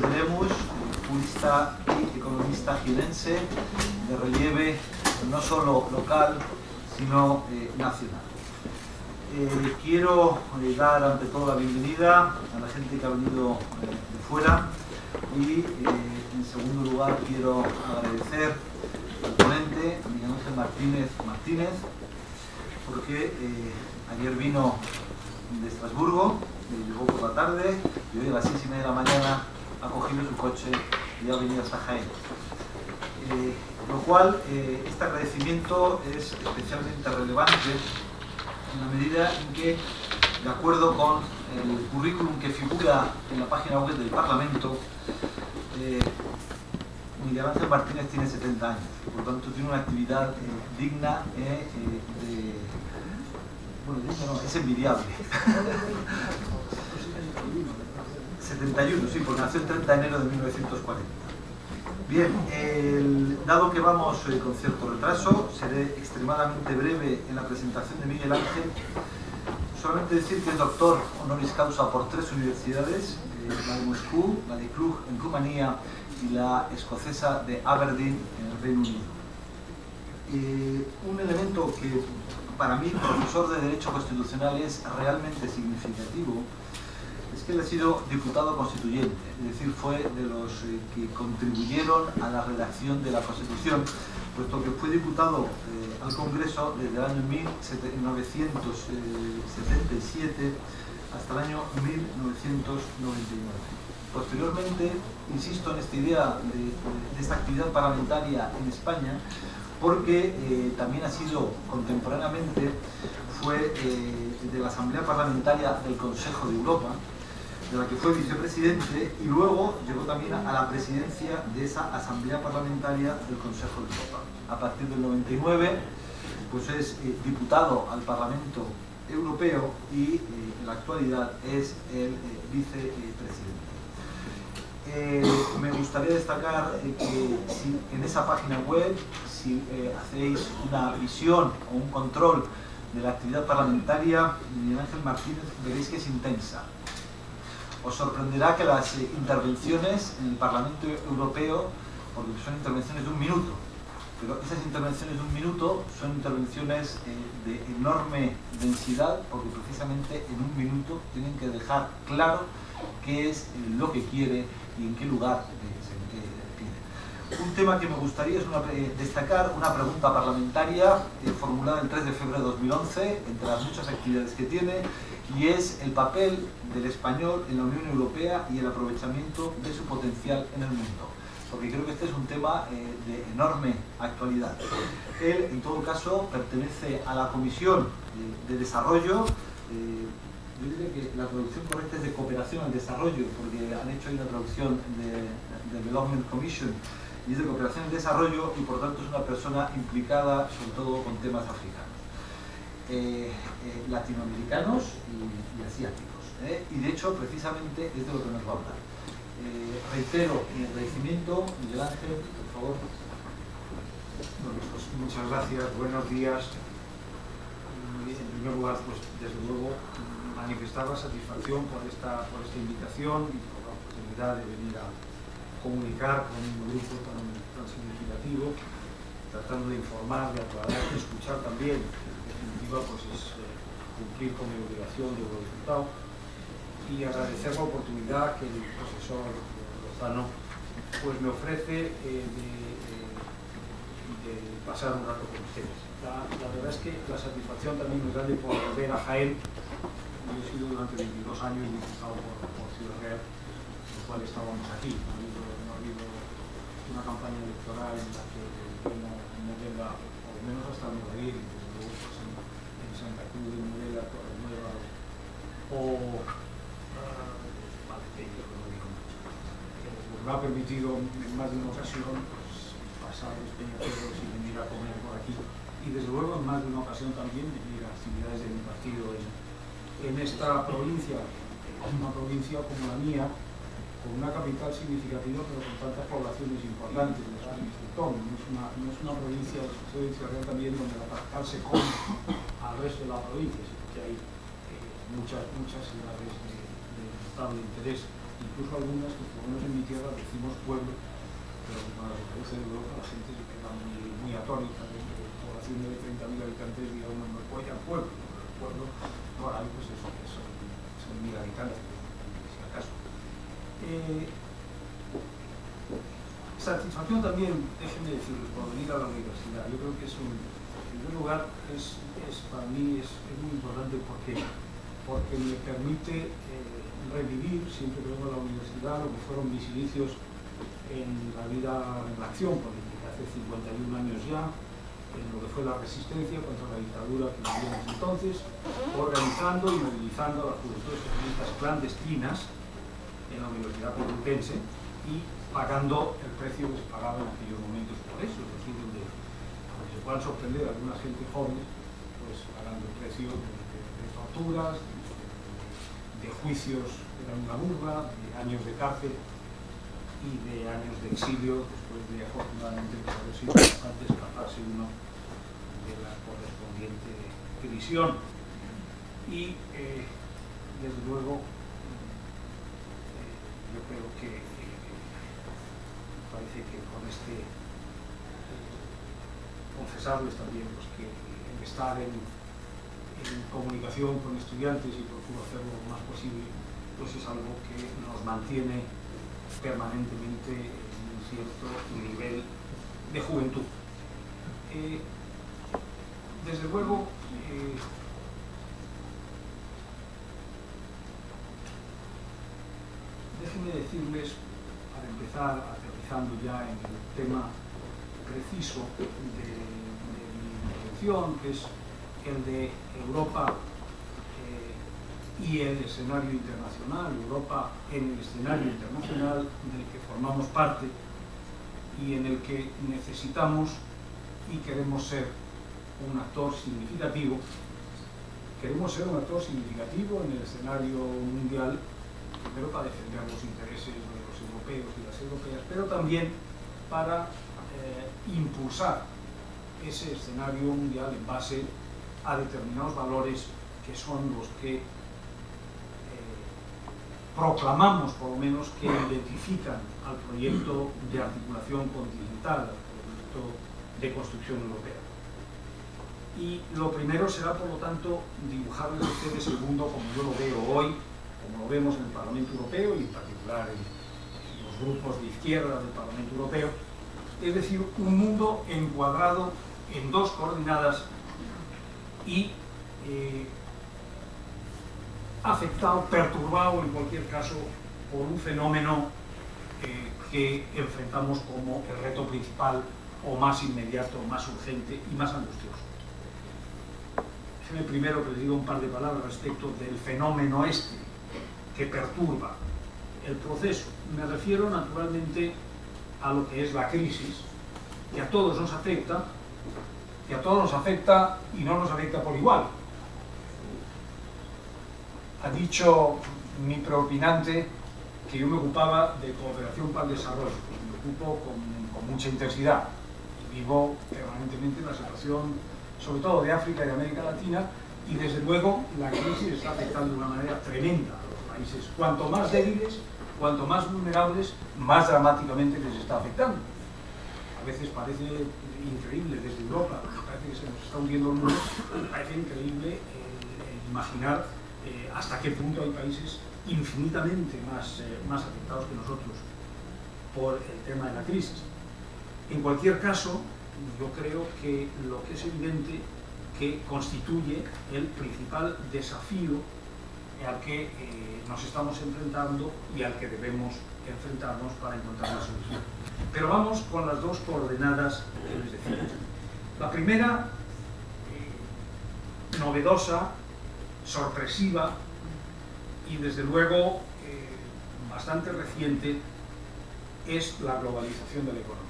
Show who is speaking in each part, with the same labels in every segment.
Speaker 1: de Lemus, jurista y economista jienense, de relieve no solo local, sino nacional. Quiero dar ante todo la bienvenida a la gente que ha venido de fuera y en segundo lugar quiero agradecer al ponente, a Miguel Ángel Martínez, porque ayer vino de Estrasburgo, llegó por la tarde y hoy a las 6:30 de la mañana ha cogido su coche y ha venido hasta Jaén. Lo cual, este agradecimiento es especialmente relevante en la medida en que, de acuerdo con el currículum que figura en la página web del Parlamento, Miguel Ángel Martínez tiene 70 años, por tanto tiene una actividad digna bueno, digna no, es envidiable. 71, sí, porque nació el 30 de enero de 1940. Bien, dado que vamos con cierto retraso, seré extremadamente breve en la presentación de Miguel Ángel. Solamente decir que es doctor honoris causa por 3 universidades, la de Moscú, la de Cluj en Rumanía y la escocesa de Aberdeen en el Reino Unido. Un elemento que para mí, profesor de Derecho Constitucional, es realmente significativo es que él ha sido diputado constituyente, es decir, fue de los que contribuyeron a la redacción de la Constitución, puesto que fue diputado al Congreso desde el año 1977 hasta el año 1999. Posteriormente, insisto en esta idea de esta actividad parlamentaria en España, porque también ha sido contemporáneamente, fue de la Asamblea Parlamentaria del Consejo de Europa, de la que fue vicepresidente, y luego llegó también a la presidencia de esa Asamblea Parlamentaria del Consejo de Europa. A partir del 99, pues es diputado al Parlamento Europeo y en la actualidad es el vicepresidente. Me gustaría destacar que si en esa página web, si hacéis una visión o un control de la actividad parlamentaria, Miguel Ángel Martínez, veréis que es intensa. Os sorprenderá que las intervenciones en el Parlamento Europeo, porque son intervenciones de 1 minuto, pero esas intervenciones de 1 minuto son intervenciones de enorme densidad, porque precisamente en 1 minuto tienen que dejar claro qué es lo que quiere y en qué lugar se pide. Un tema que me gustaría es destacar una pregunta parlamentaria formulada el 3 de febrero de 2011, entre las muchas actividades que tiene, y es el papel del español en la Unión Europea y el aprovechamiento de su potencial en el mundo, porque creo que este es un tema de enorme actualidad. Él, en todo caso, pertenece a la Comisión de Desarrollo. Yo diría que la traducción correcta es de cooperación al desarrollo, porque han hecho ahí una traducción de Development Commission, y es de cooperación al desarrollo, y por tanto es una persona implicada sobre todo con temas africanos, latinoamericanos y asiáticos. Y de hecho, precisamente, es de lo que nos va a hablar. Reitero mi agradecimiento. Miguel Ángel, por favor.
Speaker 2: Bueno, pues muchas gracias, buenos días. En primer lugar, pues desde luego, manifestar la satisfacción por esta invitación y por la oportunidad de venir a comunicar con un grupo tan significativo, tratando de informar, de aclarar, de escuchar también. En definitiva, pues es cumplir con mi obligación de eurodiputado, y agradecer la oportunidad que el profesor Lozano pues me ofrece de pasar un rato con ustedes. La verdad es que la satisfacción también es grande por volver a Jaén. Yo he sido durante 22 años diputado por Ciudad Real, por lo cual estábamos aquí. No ha habido una campaña electoral en la que no venga, por lo menos hasta Nueva, desde luego pues en Santa Cruz de Morella, Torrenueva o Valdepeña, que no digo mucho. Pues me ha permitido en más de una ocasión pues, pasar los peñaceros y venir a comer por aquí. Y desde luego en más de una ocasión también venir a actividades de mi partido en esta provincia, una provincia como la mía, con una capital significativa pero con tantas poblaciones importantes. No es una provincia, soy de Ciudad también, donde la capital se come al resto de la provincia, sino que hay muchas ciudades de notable interés incluso algunas que por lo menos en mi tierra decimos pueblo, pero cuando se traduce de Europa la gente se queda muy atónita de población de 30.000 habitantes y aún no puede ir al pueblo. El pueblo, por ahí pues eso, que son 1.000 habitantes, si acaso. Satisfacción también, déjenme decirles, por venir a la universidad. Yo creo que es en primer lugar, para mí es muy importante porque me permite revivir, siempre que vengo a la universidad, lo que fueron mis inicios en la vida, en la acción política, hace 51 años ya, en lo que fue la resistencia contra la dictadura que vivíamos entonces, organizando y movilizando a las juventudes feministas clandestinas en la Universidad Complutense y pagando el precio que se pagaba en aquellos momentos por eso, es decir, donde se puedan sorprender a alguna gente joven, pues pagando el precio de torturas, de juicios que eran una burla, de años de cárcel y de años de exilio, después de afortunadamente haber sido bastante escaparse uno de la correspondiente prisión. Y desde luego yo creo que parece que con confesarles también pues, que el estar en comunicación con estudiantes y procuro hacerlo lo más posible, pues es algo que nos mantiene permanentemente en un cierto nivel de juventud. Desde luego, déjenme decirles, para empezar, aterrizando ya en el tema preciso de mi intervención, que es el de Europa y el escenario internacional, Europa en el escenario internacional del que formamos parte y en el que necesitamos y queremos ser un actor significativo. Queremos ser un actor significativo en el escenario mundial, primero para defender los intereses de los europeos y las europeas, pero también para impulsar ese escenario mundial en base a determinados valores que son los que proclamamos, por lo menos, que identifican al proyecto de articulación continental, al proyecto de construcción europea. Y lo primero será, por lo tanto, dibujarles a ustedes el mundo como yo lo veo hoy, como lo vemos en el Parlamento Europeo y en particular en los grupos de izquierda del Parlamento Europeo, es decir, un mundo encuadrado en dos coordenadas y afectado, perturbado en cualquier caso por un fenómeno que enfrentamos como el reto principal o más inmediato, más urgente y más angustioso. Déjenme primero que les diga un par de palabras respecto del fenómeno este que perturba el proceso. Me refiero naturalmente a lo que es la crisis, que a todos nos afecta, y no nos afecta por igual. Ha dicho mi preopinante que yo me ocupaba de cooperación para el desarrollo. Me ocupo con mucha intensidad. Vivo permanentemente en la situación, sobre todo de África y de América Latina, y desde luego la crisis está afectando de una manera tremenda a los países. Cuanto más débiles, cuanto más vulnerables, más dramáticamente les está afectando. A veces parece increíble desde Europa, parece que se nos está hundiendo el mundo, parece increíble imaginar hasta qué punto hay países infinitamente más afectados que nosotros por el tema de la crisis. En cualquier caso, yo creo que lo que es evidente que constituye el principal desafío al que nos estamos enfrentando y al que debemos enfrentarnos para encontrar una solución. Pero vamos con las dos coordenadas que les decía. La primera, novedosa, sorpresiva y desde luego bastante reciente, es la globalización de la economía.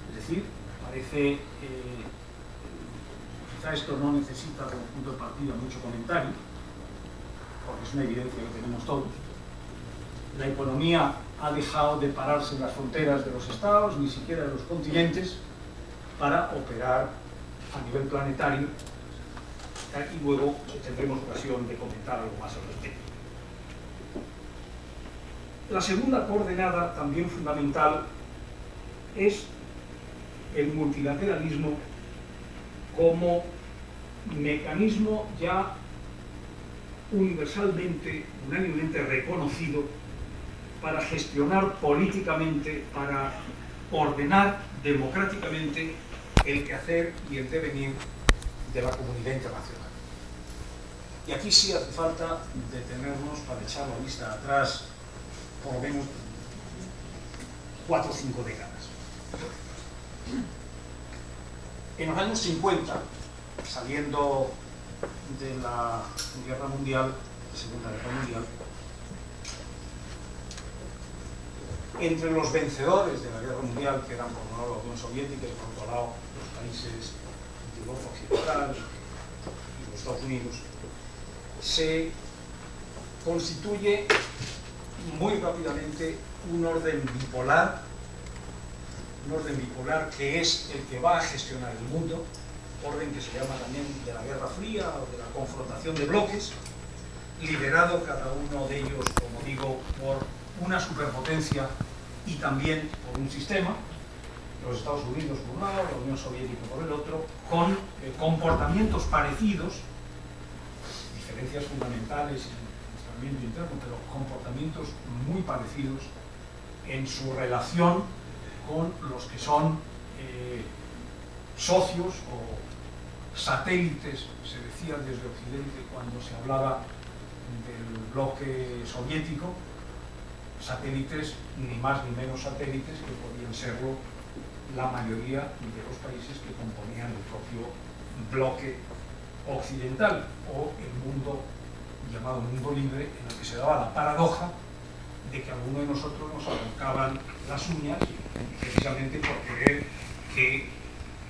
Speaker 2: Es decir, parece, quizá esto no necesita como punto de partida mucho comentario, porque es una evidencia que tenemos todos. La economía ha dejado de pararse en las fronteras de los estados, ni siquiera de los continentes, para operar a nivel planetario, y luego tendremos ocasión de comentar algo más al respecto.
Speaker 3: La segunda coordenada, también fundamental, es el multilateralismo como mecanismo ya universalmente, unánimemente reconocido para gestionar políticamente, para ordenar democráticamente el quehacer y el devenir de la comunidad internacional. Y aquí sí hace falta detenernos para echar la vista atrás por lo menos 4 o 5 décadas. En los años 50, saliendo de la Guerra Mundial, Segunda Guerra Mundial, entre los vencedores de la Guerra Mundial, que eran por un lado la Unión Soviética y por otro lado los países de Europa Occidental y los Estados Unidos, se constituye muy rápidamente un orden bipolar que es el que va a gestionar el mundo, orden que se llama también de la Guerra Fría o de la confrontación de bloques, liderado cada uno de ellos, como digo, por una superpotencia y también por un sistema, los Estados Unidos por un lado, la Unión Soviética por el otro, con comportamientos parecidos, diferencias fundamentales en el funcionamiento interno, pero comportamientos muy parecidos en su relación con los que son socios o satélites, se decía desde Occidente cuando se hablaba del bloque soviético, satélites, ni más ni menos satélites que podían serlo la mayoría de los países que componían el propio bloque occidental o el mundo llamado mundo libre, en el que se daba la paradoja de que algunos de nosotros nos arrancaban las uñas precisamente por querer que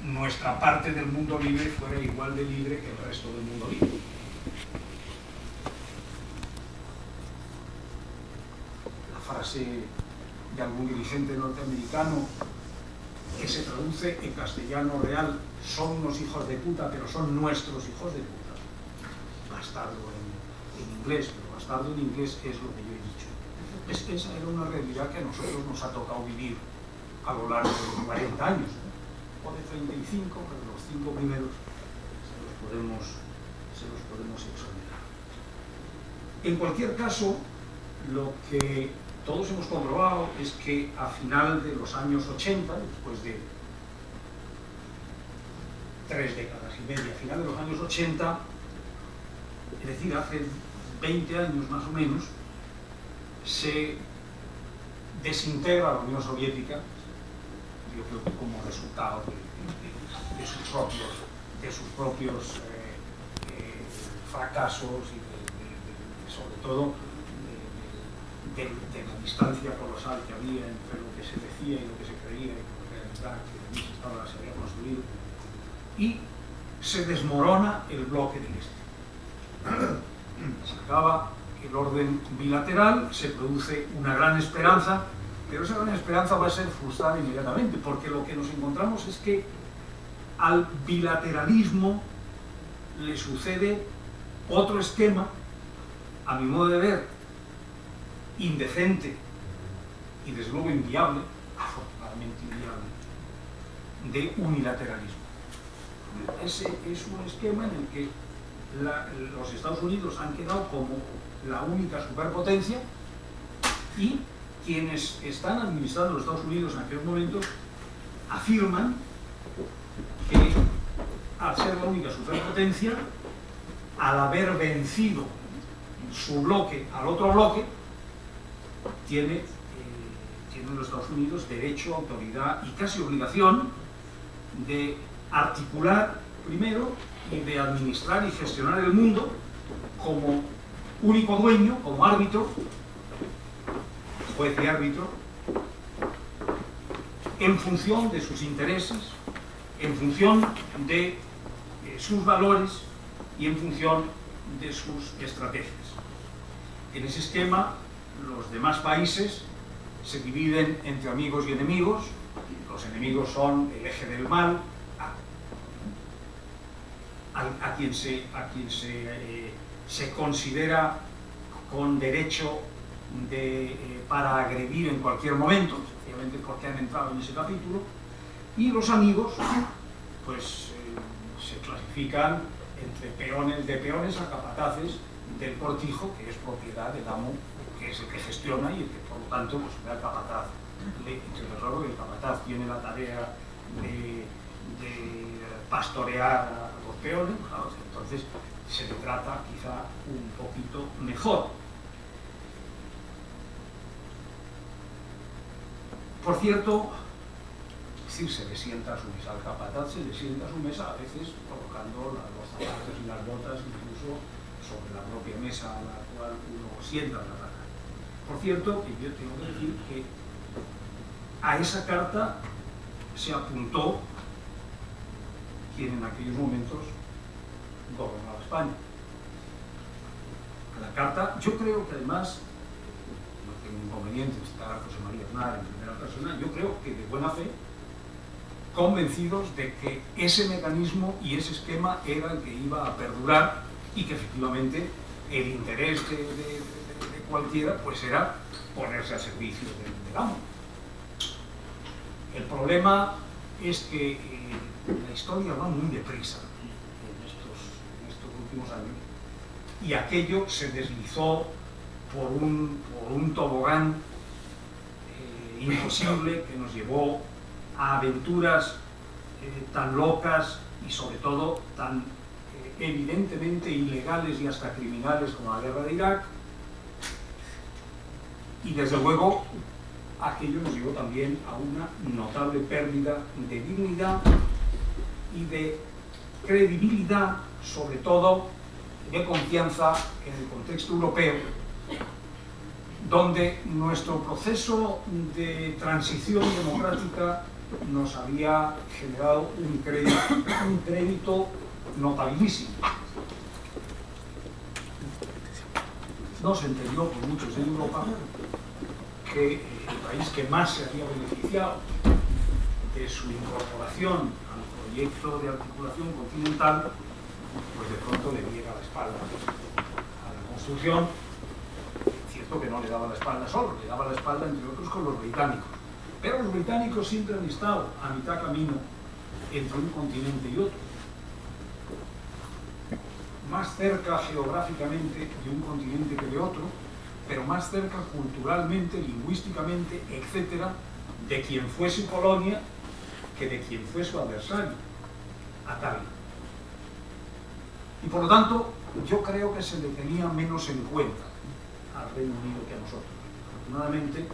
Speaker 3: nuestra parte del mundo libre fuera igual de libre que el resto del mundo libre. La frase de algún dirigente norteamericano que se traduce en castellano real: son unos hijos de puta, pero son nuestros hijos de puta. Bastardo en inglés, pero bastardo en inglés es lo que yo he dicho. Esa era una realidad que a nosotros nos ha tocado vivir a lo largo de 40 años, o de 35, pero los 5 primeros se los podemos exonerar. En cualquier caso, lo que todos hemos comprobado es que a final de los años 80, después de 3 décadas y media, a final de los años 80, es decir, hace 20 años más o menos, se desintegra la Unión Soviética, yo creo que como resultado de sus propios fracasos y sobre todo de la distancia colosal que había entre lo que se decía y lo que se creía y la realidad que allí se había construido, y se desmorona el bloque del este. Se acaba el orden bilateral, se produce una gran esperanza, pero esa gran esperanza va a ser frustrada inmediatamente, porque lo que nos encontramos es que al bilateralismo le sucede otro esquema, a mi modo de ver, indecente y desde luego inviable, afortunadamente inviable, de unilateralismo. Ese es un esquema en el que los Estados Unidos han quedado como la única superpotencia y quienes están administrando los Estados Unidos en aquellos momentos afirman que al ser la única superpotencia, al haber vencido su bloque al otro bloque, tienen los Estados Unidos derecho, autoridad y casi obligación de articular primero y de administrar y gestionar el mundo como único dueño, como árbitro, juez y árbitro, en función de sus intereses, en función de sus valores y en función de sus estrategias. En ese esquema, los demás países se dividen entre amigos y enemigos. Los enemigos son el eje del mal, a quien se considera con derecho para agredir en cualquier momento, sencillamente porque han entrado en ese capítulo, y los amigos pues se clasifican entre peones a capataces del cortijo, que es propiedad del amo, que es el que gestiona y el que por lo tanto pues ve al capataz. Entonces claro que el capataz tiene la tarea de pastorear a los peones, claro, entonces se le trata quizá un poquito mejor. Por cierto, si se le sienta a su mesa al capataz, se le sienta a su mesa a veces colocando los zapatos y las botas incluso sobre la propia mesa a la cual uno sienta la rata. Por cierto, que yo tengo que decir que a esa carta se apuntó quien en aquellos momentos gobernaba España. A la carta, yo creo que además, no tengo inconveniente en citar a José María Aznar en primera persona, yo creo que de buena fe, convencidos de que ese mecanismo y ese esquema era el que iba a perdurar y que efectivamente el interés de cualquiera pues era ponerse al servicio del amo. El problema es que la historia va muy deprisa en estos últimos años y aquello se deslizó por un tobogán imposible que nos llevó a aventuras tan locas y sobre todo tan evidentemente ilegales y hasta criminales como la guerra de Irak, y desde luego aquello nos llevó también a una notable pérdida de dignidad y de credibilidad, sobre todo de confianza en el contexto europeo, donde nuestro proceso de transición democrática nos había generado un crédito notabilísimo. No se entendió por muchos en Europa que el país que más se había beneficiado de su incorporación al proyecto de articulación continental, pues de pronto le diera la espalda a la construcción. Cierto que no le daba la espalda solo, le daba la espalda entre otros con los británicos. Pero los británicos siempre han estado a mitad camino entre un continente y otro. Más cerca geográficamente de un continente que de otro, pero más cerca culturalmente, lingüísticamente, etcétera, de quien fue su colonia que de quien fue su adversario, Atalia. Y por lo tanto, yo creo que se le tenía menos en cuenta al Reino Unido que a nosotros. Afortunadamente,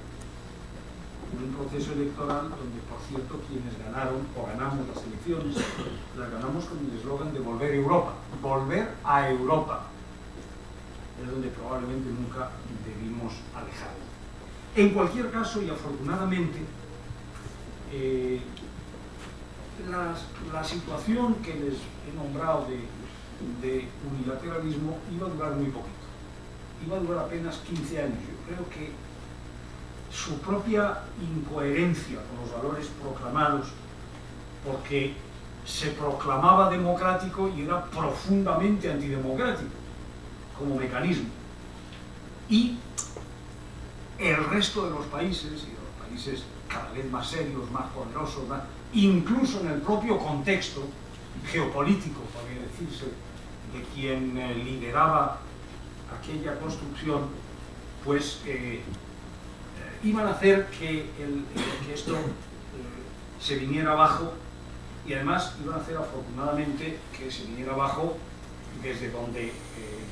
Speaker 3: en un proceso electoral donde, por cierto, quienes ganaron o ganamos las elecciones, las ganamos con el eslogan de volver a Europa. Volver a Europa. Es donde probablemente nunca debimos alejarnos. En cualquier caso, y afortunadamente, la situación que les he nombrado de unilateralismo iba a durar muy poquito. Iba a durar apenas 15 años. Yo creo que su propia incoherencia con los valores proclamados, porque se proclamaba democrático y era profundamente antidemocrático como mecanismo, y el resto de los países, y de los países cada vez más serios, más poderosos, incluso en el propio contexto geopolítico, podría decirse, de quien lideraba aquella construcción, pues iban a hacer que esto se viniera abajo, y además iban a hacer afortunadamente que se viniera abajo desde donde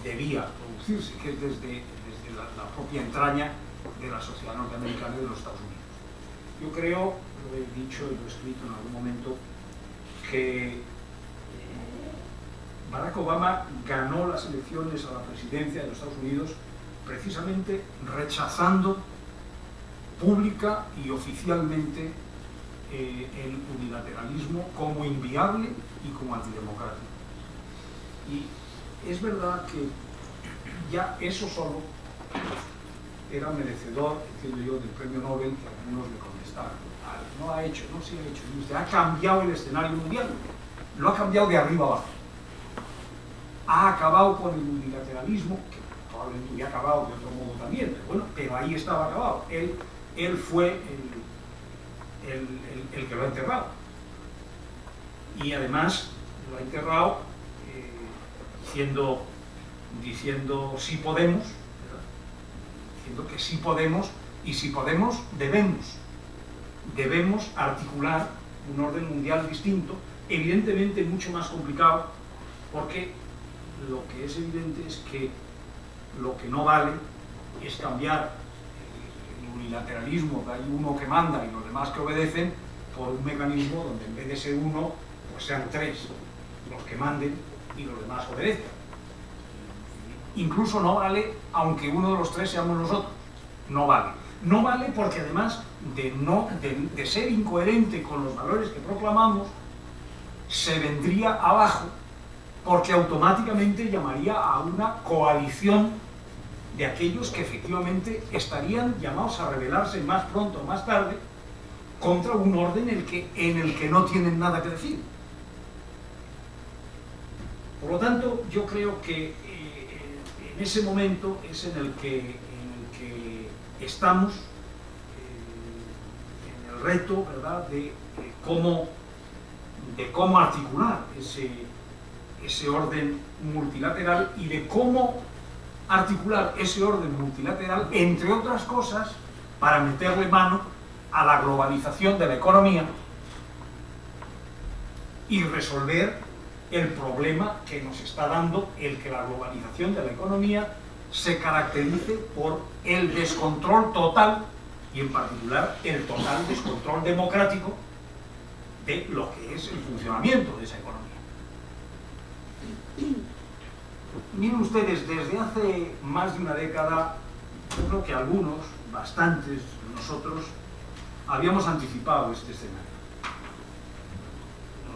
Speaker 3: debía producirse, que es desde la propia entraña de la sociedad norteamericana y de los Estados Unidos. Yo creo, lo he dicho y lo he escrito en algún momento, que Barack Obama ganó las elecciones a la presidencia de los Estados Unidos precisamente rechazando pública y oficialmente el unilateralismo como inviable y como antidemocrático. Y es verdad que ya eso solo era merecedor, entiendo yo, del premio Nobel, que algunos le contestaron. No ha hecho, no se ha hecho. Usted ha cambiado el escenario mundial, lo ha cambiado de arriba abajo. Ha acabado con el unilateralismo, que probablemente hubiera acabado de otro modo también, pero bueno, pero ahí estaba acabado. Él fue el que lo ha enterrado. Y además lo ha enterrado diciendo sí podemos, ¿verdad? Diciendo que sí podemos, y si podemos, debemos articular un orden mundial distinto, evidentemente mucho más complicado, porque lo que es evidente es que lo que no vale es cambiar el unilateralismo, que hay uno que manda y los demás que obedecen, por un mecanismo donde en vez de ser uno, pues sean tres los que manden y los demás obedezcan. Incluso no vale aunque uno de los tres seamos nosotros, no vale. No vale porque además de ser incoherente con los valores que proclamamos, se vendría abajo porque automáticamente llamaría a una coalición de aquellos que efectivamente estarían llamados a rebelarse más pronto o más tarde contra un orden en el que no tienen nada que decir. Por lo tanto, yo creo que en ese momento es en el que estamos, en el reto, ¿verdad?, de cómo articular ese orden multilateral y de cómo articular ese orden multilateral, entre otras cosas, para meterle mano a la globalización de la economía y resolver el problema que nos está dando el que la globalización de la economía se caracterice por el descontrol total, y en particular el total descontrol democrático de lo que es el funcionamiento de esa economía. Miren ustedes, desde hace más de una década, yo creo que algunos, bastantes de nosotros, habíamos anticipado este escenario.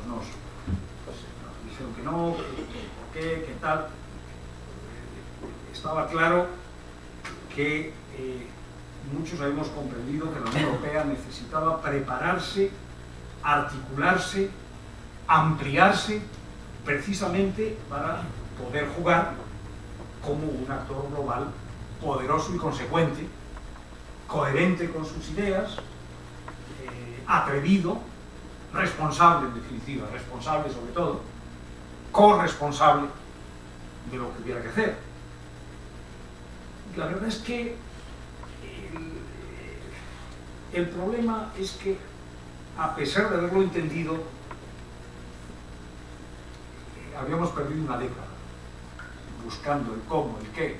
Speaker 3: Nos dijeron que no, por qué, qué tal. Estaba claro que muchos habíamos comprendido que la Unión Europea necesitaba prepararse, articularse, ampliarse, precisamente para poder jugar como un actor global poderoso y consecuente, coherente con sus ideas, atrevido, responsable en definitiva, responsable sobre todo, corresponsable de lo que hubiera que hacer. La verdad es que el problema es que, a pesar de haberlo entendido, habíamos perdido una década buscando el cómo, el qué.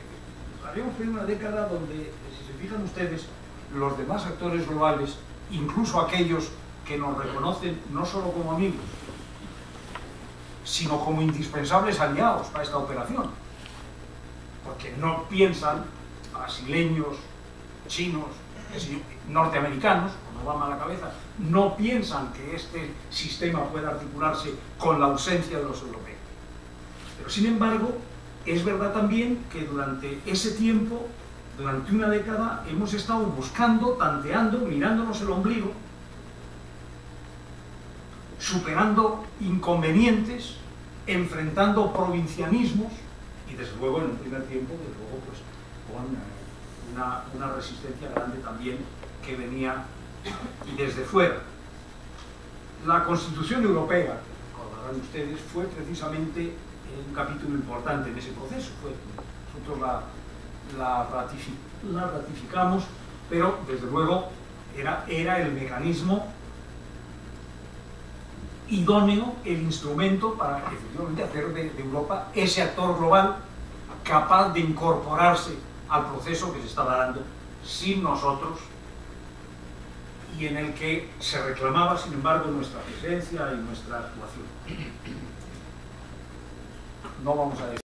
Speaker 3: Habíamos perdido una década donde, si se fijan ustedes, los demás actores globales, incluso aquellos que nos reconocen no solo como amigos, sino como indispensables aliados para esta operación, porque no piensan, brasileños, chinos, norteamericanos, como Obama a la cabeza, no piensan que este sistema pueda articularse con la ausencia de los europeos. Pero sin embargo, es verdad también que durante ese tiempo, durante una década, hemos estado buscando, tanteando, mirándonos el ombligo, superando inconvenientes, enfrentando provincianismos y desde luego en el primer tiempo, desde luego, pues, con una resistencia grande también que venía desde fuera. La Constitución Europea, recordarán ustedes, fue precisamente un capítulo importante en ese proceso. Nosotros la ratificamos, pero desde luego era el mecanismo idóneo, el instrumento para efectivamente hacer de Europa ese actor global capaz de incorporarse al proceso que se estaba dando sin nosotros y en el que se reclamaba, sin embargo, nuestra presencia y nuestra actuación. No vamos a decir